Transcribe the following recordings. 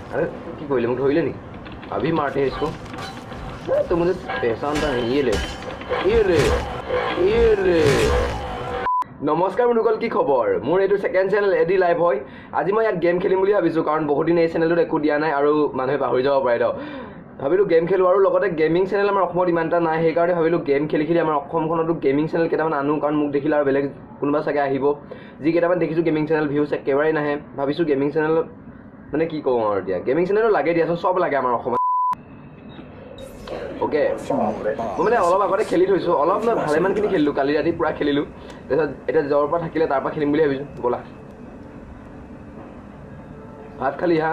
अरे की कोई मुझे धोइले नहीं अभी मारते हैं इसको तो मुझे पहचानता नहीं ये ले नमस्कार बंधुकल की खबर मोर एटु सेकेंड चैनल एडी लाइव হয় আজি মই ইয়াত গেম খেলিম বুলি ভাবিছো কাৰণ বহুত দিন এই চেনেলটো একো দিয়া নাই আৰু মানুহে পাহৰি যাব পাৰে তো ভাবিলো গেম খেলো আৰু লগতে গেমিং চেনেল আমাৰ অসমত ইমানটা নাই সেই কাৰণে ভাবিলো গেম খেলি খেলি আমাৰ অসমখনতো গেমিং চেনেল কেইটামান আনো কাৰণ মোক দেখিলা আৰু বেলেগ কোনোবা চাগে আহিব যি কেইটামান দেখিছো গেমিং চেনেল ভিউজ একেবাৰে নাহে ভাবিছো গেমিং চেনেল মানে কি কওঁ আৰু দিয়া গেমিং চেনেলটো লাগে দিয়াচোন সব লাগে আমাৰ অসমত ओके मैं अलग आगते खेली थो अलग मैं भालेमानखिनि खेलिलो काली राति पूरा खेलिलो एटा जर पर थाकिले तार पर खेलिम बुली भाबिছো बोला भात खाली हा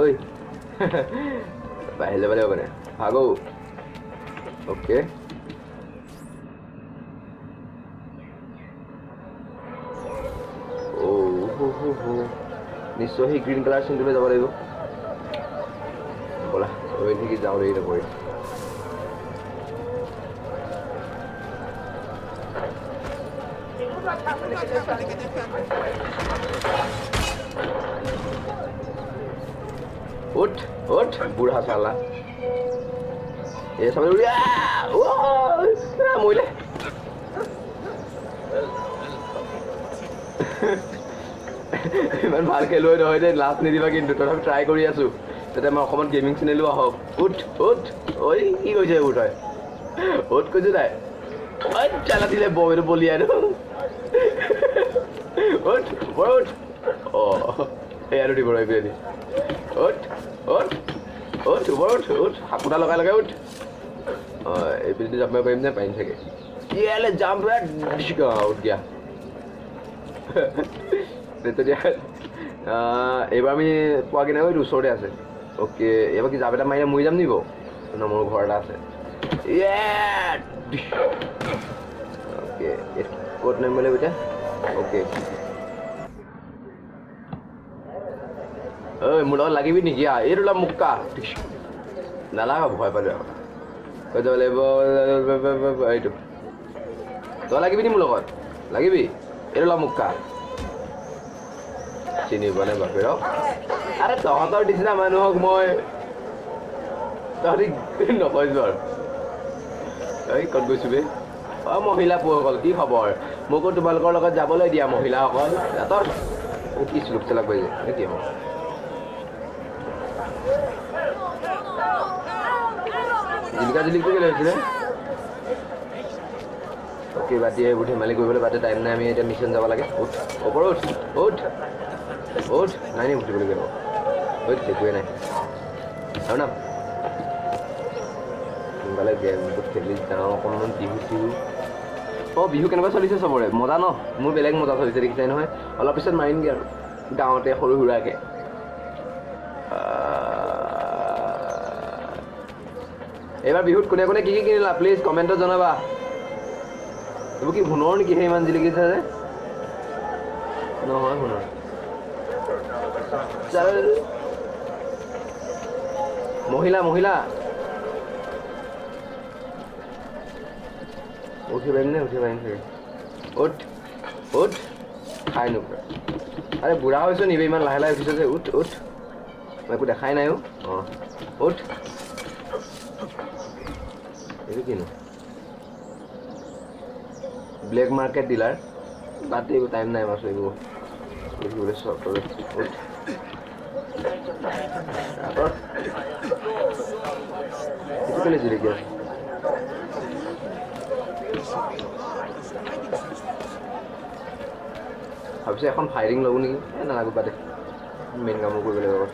ओइ बाहिर जाबा माने भागो ओके ओ हो निश्चय ही ग्रीन कलर सिंटुले जाबा লাগিব बोला रोहित की जाओ रही कोई उठ उठ बूढ़ा साला ये समझ लिया ओ मोइले इमान ভাল খেলুৱৈ নহয় যে লাষ্ট নিদিবা কিন্তু তথাপি ট্ৰাই কৰি আছো তাতে মই অসমত গেমিং চেনেলো আহক উঠ উঠ ঐ কি কৈছে উঠ হয় উঠ কৈছে নাই ঐ চালা দিলে বৌৰ বলি আৰু উঠ উঠ অ এই আৰু দিব ৰৈ পেলি উঠ উঠ উঠ উঠ উঠ হাপুটা লগাই লগাই উঠ অ এই পিছতে জাপ মাৰিব পাৰিম নে পাৰিম চাগে ইয়ালে জাম্প উঠ গিয়া তেতিয়া এইবাৰ আমি পোৱাগৈ নাই ওচৰতে আছে ओके एबार कि जाब मारे मरि जाम निबो न मोर घर আছে ओके कोड नाम बोले बेटा ओके ओय मोर लागिबि निकी आ एरुला मुक्का नालागा भय पालो कय যাব লাগিব এইটো তো লাগিবি নি মোৰ লগত লাগিবি এৰুলা মুক্কা চিনি বনে বাপেৰ আৰে তহঁতৰ নিচিনা মানুহক মই তহঁতি নকৈছো আৰু এই ক'ত গৈছো বে অ মহিলা পুৰুষসকল কি খবৰ মোকো তোমালোকৰ লগত যাবলৈ দিয়া মহিলাসকল তহঁতৰ কি শ্লোক চলাক গৈছে কি হ'ব জিলিকা জিলিকটো কেলে হৈছিলে অ'কে বাদ দিয়ে এইবোৰ ধেমালি কৰিবলৈ বাদে টাইম নাই আমি এতিয়া মিছন যাব লাগে উঠ ওপৰত উঠ উঠ উঠ নাই নি উঠিবলৈ গ'ল ওই একোৱে নাই আৰু না সোনকালে গেমটো খেলি যাওঁ অকণমান বিহু চিহু অঁ বিহু কেনেকুৱা চলিছে চবৰে মজা ন মোৰ বেলেগ মজা চলিছে দেখিছাই নহয় অলপ পিছত মাৰিমগৈ আৰু গাঁৱতে সৰু সুৰাকৈ এইবাৰ বিহুত কোনে কোনে কি কি কিনিলা প্লিজ কমেণ্টত জনাবা এইবোৰ কি সোণৰ নেকি সেই ইমান জিলিকিছে যে নহয় সোণৰ মহিলা মহিলা উঠি পাৰিম নে উঠি পাৰিম চাগে উঠ উঠ খাই নোপোৱা আৰে বুঢ়া হৈছো নিবি ইমান লাহে লাহে উঠিছ যে উঠ উঠ মই একো দেখাই নাই অঁ উঠ এইটো কিনো ব্লেক মাৰ্কেট ডিলাৰ বাদ এইবোৰ টাইম নাই মাছ এইবোৰ উঠিবলৈ চব উঠ itu kan jadi dia habis এখন ফায়াৰিং লব নেকি না লাগু বাদে মেইন কাম কৰিব লাগিব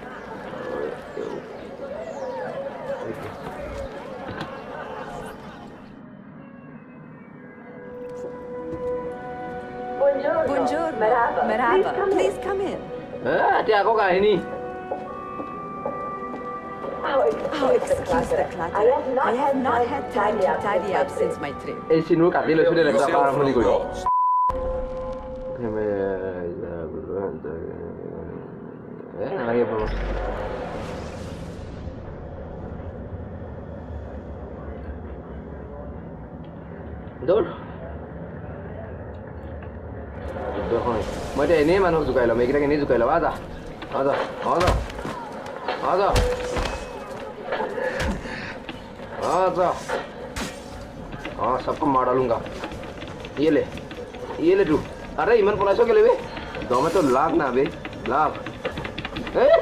Bonjour, merhaba. Please come in. Ati ako kahini. Oh, excuse the clutter. I have not had time to tidy up since my trip. এই সিনু কাটি লৈছো দে লেখা আৰম্ভণি কৰি নালাগে বাৰু দৌৰ মই এতিয়া এনেই মানুহক জোকাই ল'ম এইকেইটাক এনেই জোকাই ল'ম আজা আজা আজা आजा आजा हाँ सबको मार डालूंगा ये ले तू अरे इमन पलाशो के ले बे दो में तो लाख ना बे लाख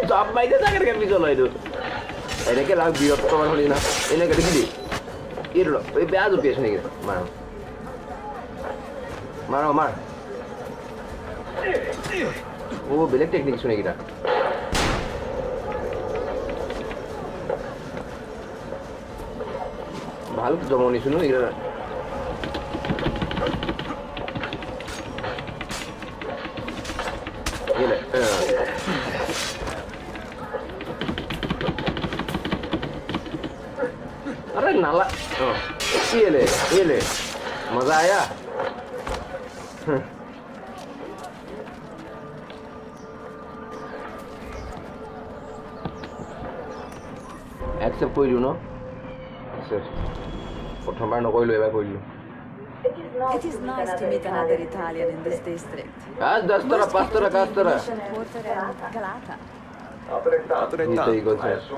जॉब माइदे जाकर के पिछो लो इधर ऐने के लाख बियर तो वाला होली ना इन्हें कर दी ये लो ये ब्याज उपेश नहीं कर मारो मार वो बेलेग टेक्निक सुनेगी ना भालू जमानी सुनो इधर ये ले अरे नाला ये ले मजा आया एक्सेप्ट कर दियो न प्रथमबार नकरिलो एबार करिलो It is nice to meet another Italian in this district. आज 10 तरह 5 तरह 10 तरह Mission Porter and Galata. Altrettanto.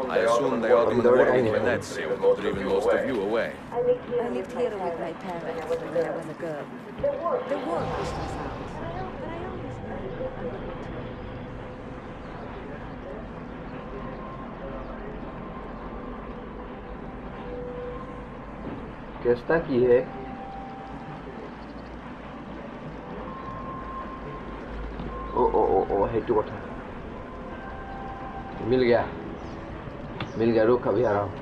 I assume they are doing work when that seal got driven most of you away. I lived here with my parents when I was a girl. The work was the sound. But I always कैसा की है ओ हेतु कथा मिल गया रुक अभी आ रहा हूँ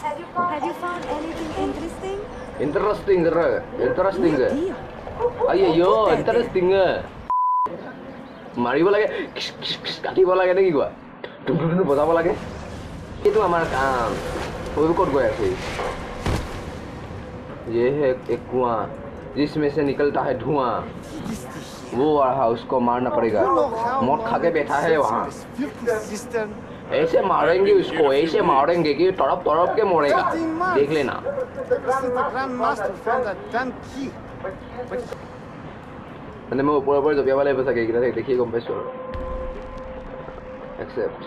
Have you found anything interesting? Interesting है अये यो इंटरेस्टिंग है मारिब लागे काटिब लागे ने की कोৱা टुटुटु बजाब लागे এইটো আমাৰ কাম वो कौन गया थे ये है एक कुआं जिसमें से निकलता है धुआं वो रहा उसको मारना पड़ेगा मौत खा के बैठा है वहाँ ऐसे मारेंगे उसको ऐसे मारेंगे कि तड़प के मरेगा देख लेना मैंने मैं ऊपर जपियाब লাগিব চাগে এইকেইটা দেখি গম পাইছো एक्सेप्ट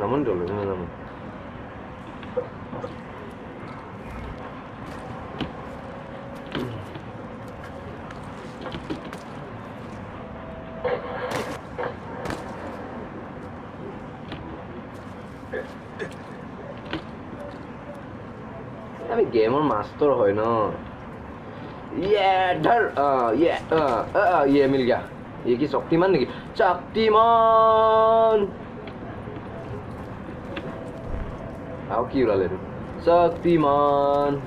namun dulu namun আমি গেমৰ মাস্টাৰ হয় ন ये मिल गया ये की शक्तिमान नेকি शक्तिमान आओ की उड़ाले शक्तिमान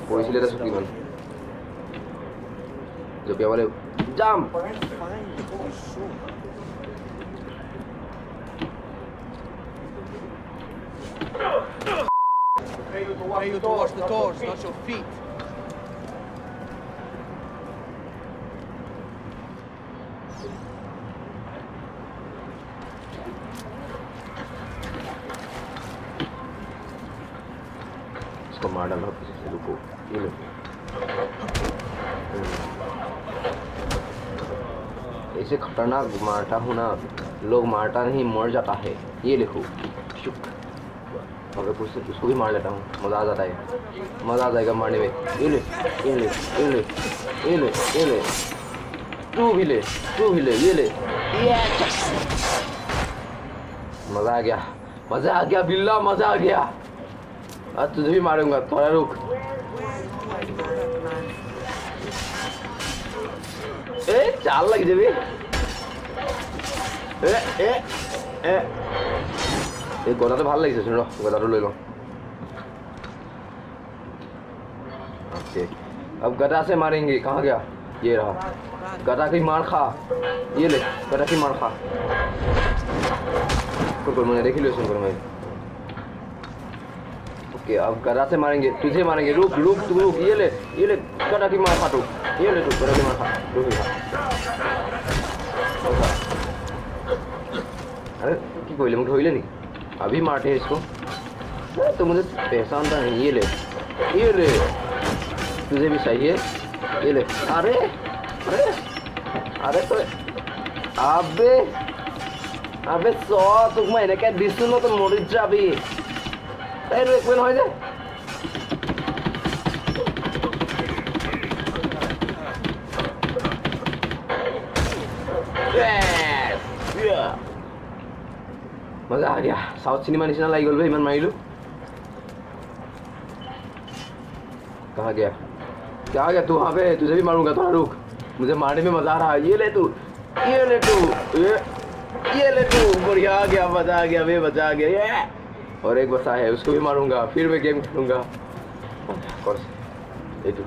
পঢ়িছিলে এটা শক্তিমান জপিয়াবলে jump Pay you to wash the doors, not your feet. इसको मार डालो पीछे से रुको ये लो ऐसे खतरनाक मारता हूँ ना लोग मारता नहीं मर जाता है ये लिखो शुक अगर कुछ उसको भी मार लेता हूँ मज़ा आ जाता है मज़ा आ जाएगा मारने में ये ले तू भी ले ये ले मज़ा आ गया बिल्ला मज़ा आ गया आज तुझे भी मारूंगा थोड़ा रुक चाल लग जाबी गदा तो ভাল লাগিছে শুন गदा ले लो ओके अब गदा से मारेंगे कहाँ गया ये रहा गदा की मार खा ये ले गदा की मार खा मैंने देख लिया सुन कर मैं ओके अब गदा से मारेंगे तुझे मारेंगे रुक रुक तू रुक ये ले गदा की मार फाटू ये ले तू गदा की मार खा रुक अरे की कोई मुझे धोइले नहीं अभी मारते हैं इसको तो मुझे पहचानता नहीं ये ले तुझे भी चाहिए ये ले अरे अरे अरे तो अबे सौ तुक मैं এনেকে দিছো ন তো মৰি যাবি তাই রেকমেন্ড হয় যে मजा आ गया साउथ सिनेमा निशाना लगी गल इमान मारिलु कहाँ गया क्या गया तू वहाँ पे तुझे भी मारूंगा तो रुक मुझे मारने में मजा आ रहा है ये ले तू ये ले तू बढ़िया आ गया मजा आ गया वे मजा आ गया ये और एक बसा है उसको भी मारूंगा फिर मैं गेम खेलूंगा और ये तू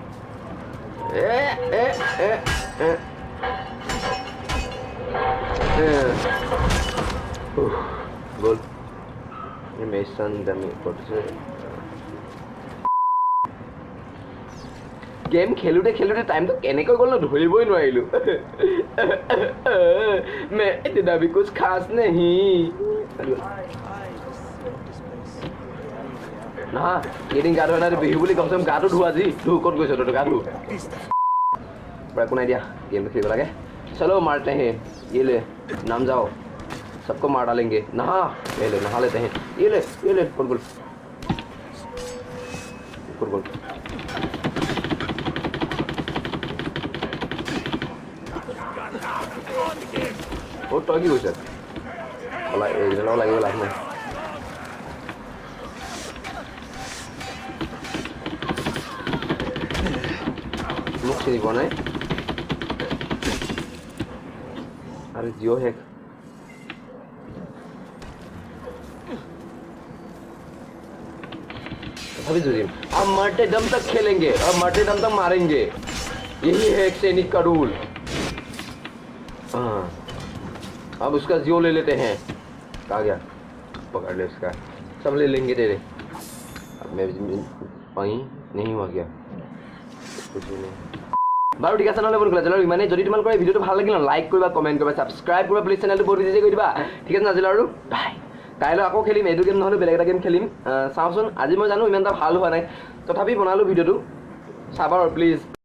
गोल ये मेसन दमी पड़ছে गेम खेलुते खेलुते टाइम तो केनेকৈ গল ন ধৰিবই নোৱাৰিলো मैं इतना भी कुछ खास नहीं ना गेटिंग गाड़ होना बिहु বুলি कम से कम गाটো धुआ जी धु कत গৈছ তো गाটো बड़ा को नहीं दिया गेम खेल लगे चलो मारते हैं ये ले नाम जाओ सबको मार डालेंगे नहा ले नहा लेते हैं ये ले गुल ओ तो কি হইছে ওলা এই জেলা লাগিব লাভ নাই মুখ চিনি পোৱা নাই अरे जियो है अभी जुजिम अब मरते दम तक खेलेंगे और मरते दम तक मारेंगे यही है एक सैनिक का रूल हाँ अब उसका जियो ले लेते हैं कहा गया पकड़ ले उसका सब ले लेंगे तेरे अब मैं वहीं नहीं हुआ गया कुछ भी नहीं বাৰু ঠিক আছে নহ'লে বন্ধুসকল আজিলৈ ইমানেই যদি তোমালোকৰ এই ভিডিঅ'টো ভাল লাগিল লাইক কৰিবা কমেণ্ট কৰিবা ছাবস্ক্ৰাইব কৰিবা প্লিজ চেনেলটো বহুত বেছি কৰি দিবা ঠিক আছে আজিলৈ আৰু বাই কাইলৈ আকৌ খেলিম এইটো গেম নহ'লে বেলেগ এটা গেম খেলিম চাওঁচোন আজি মই জানো ইমান এটা ভাল হোৱা নাই তথাপি বনালোঁ ভিডিঅ'টো চাবা আৰু প্লিজ